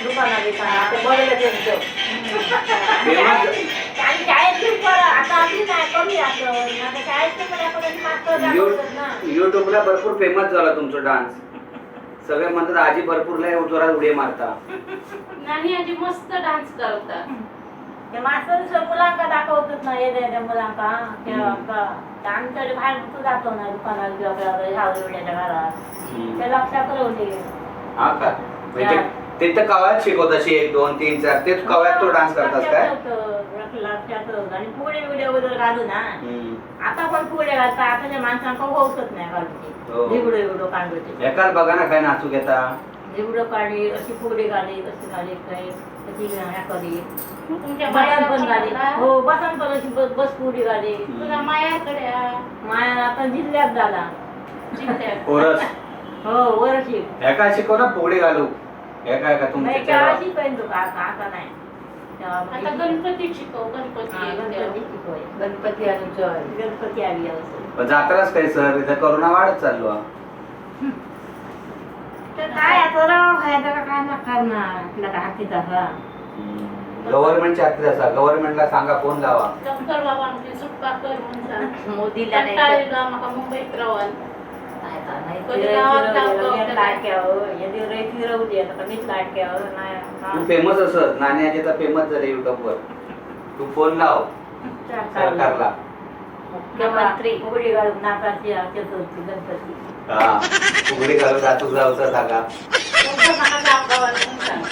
दुकाना बिकाना ते बरं त्यांचं आणि शाळेत आता आपली नाही कमी असं आता शाळेत पर्यंत मास्टर दाखवतात ना. युट्यूबला भरपूर फेमस झाला तुमचा डान्स. सगळे म्हणतात आजी भरपूर लय जोरात उडी मारता. नानी आजी मस्त डान्स करतात. ते मास्टर मुलांका दाखवतात ना येते मुलांका आमच्याकडे बाहेर कुठं जातो ना दुकानात किंवा वेड्याच्या घरात ते लक्षात राहते. हा का म्हणजे ते तर कवायत शिकवत अशी 1 2 3 4 ते कवायत तो डान्स करतात काय? लक्षात आणि पुढे व्हिडिओ वगैरे घालू ना. आता पण पुढे घालता आता माणसांना होतच नाही घालून व्हिडिओ काढून एकाच बघा ना काय नाचू घेता व्हिडिओ काढली अशी पुढे घाली तशी घाली काय कधी कधी तुमच्या बसन पण घाली बाया हो बसन पण अशी बस पुढे घाली. तुझ्या मायाकडे माया आता जिल्ह्यात झाला जिंकत्यात. ओरस हो वर्षी एका शिकव ना पुढे घालू एका एका तुमच्या चेहऱ्यावर. शिकायचो का आता नाही आता गणपती शिकव. गणपती आणि गणपती आली असं पण जात्राच काय सर इथं कोरोना वाढत चाललो हा. काय आता राव फायदा का काय ना करणार आपला हातीत असा गव्हर्नमेंटच्या हाती असा गव्हर्नमेंटला सांगा फोन लावा. डॉक्टर बाबा आमची सुटका कर म्हणून सांग. मोदीला नाही कंटाळीला माका मुंबईत राहाल. तू फेमस असत नानी आजीचा फेमस झाले युट्यूब वर. तू फोन लाव सरकारला. मुख्यमंत्री उघडी घालून नाकाची चतुर्थी गणपती हा उघडी घालून जातो जाऊचा सांगा. तुमचं मला दाखवायला म्हणून सांग.